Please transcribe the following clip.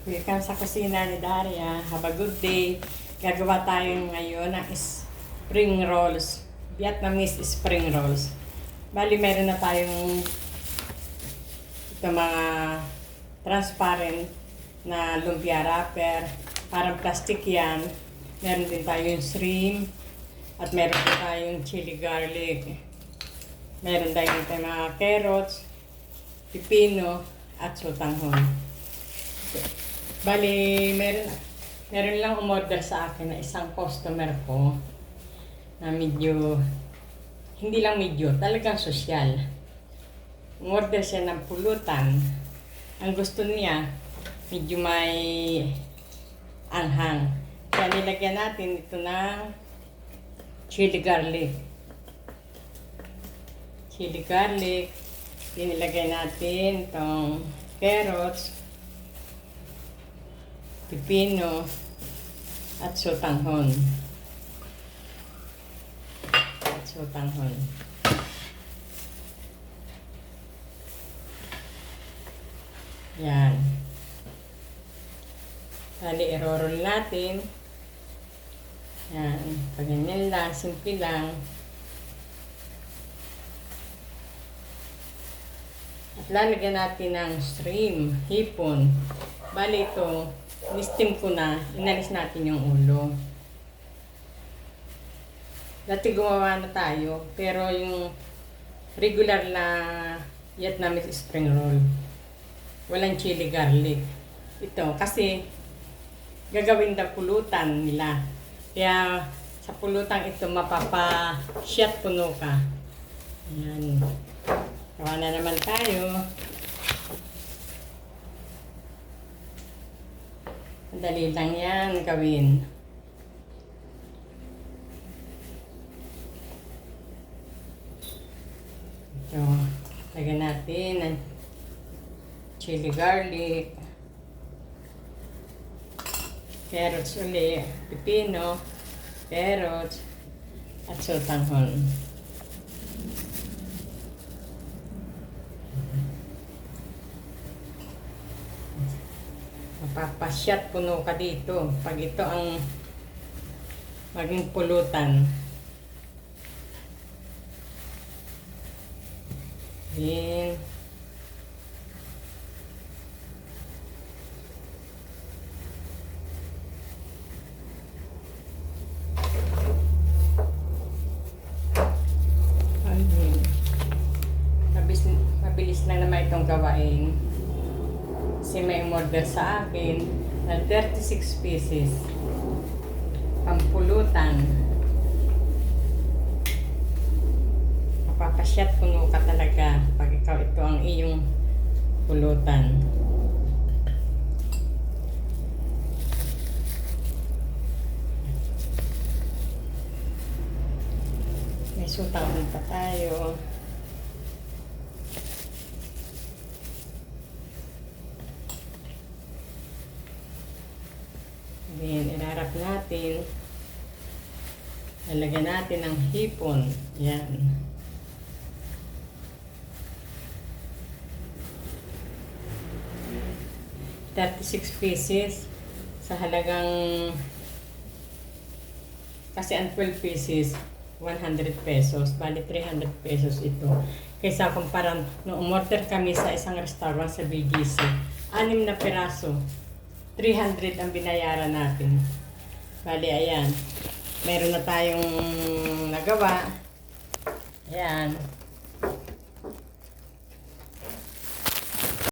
Welcome sa kusina ni Daria. Have a good day. Gagawa tayo ngayon ng spring rolls. Vietnamese spring rolls. Bali, meron na tayong ito mga transparent na lumpia wrapper. Parang plastic yan. Meron din tayong shrimp. At meron din tayong chili garlic. Meron din tayong mga carrots, pipino, at sotanghon. Bali, meron lang umorder sa akin na isang customer ko na medyo, hindi lang medyo, talagang sosyal. Umorder siya ng pulutan. Ang gusto niya, medyo may anghang. Kaya nilagyan natin ito ng chili garlic. Chili garlic. Nilagay natin itong carrots, pipino, at sotanghon. Yan. Bali, i-roll natin. Yan. Paganyan lang, simple lang. At lalagyan natin ng shrimp, hipon. Bali, ito, ni-steam ko na, inalis natin yung ulo. Dati gumawa na tayo, pero yung regular na Vietnamese spring roll, walang chili garlic. Ito, kasi gagawin na pulutan nila. Kaya sa pulutan ito, mapapa-shot puno ka. Ayan. Gawa na naman tayo. Dali lang yan gawin. Ito, lagyan natin ng chili garlic, carrots uli, pipino, carrots, at sotanghon. Mapapasyat puno ka dito pag ito ang maging pulutan. Then mabilis lang naman itong gawain. Kasi may umorder sa akin na 36 pieces pampulutan. Mapapasyat puno ka talaga pag ikaw ito ang iyong pulutan. May sotanghon pa tayo. Then, ilarap natin. Lalagyan natin ng hipon. Yan. $36 pieces sa halagang, kasi ang 12 pieces 100 pesos, bali 300 pesos ito. Kaysa kumpara nung umorder kami sa isang restaurant sa BGC, 6 na piraso, 300 ang binayaran natin. Bali, ayan. Meron na tayong nagawa. Ayan.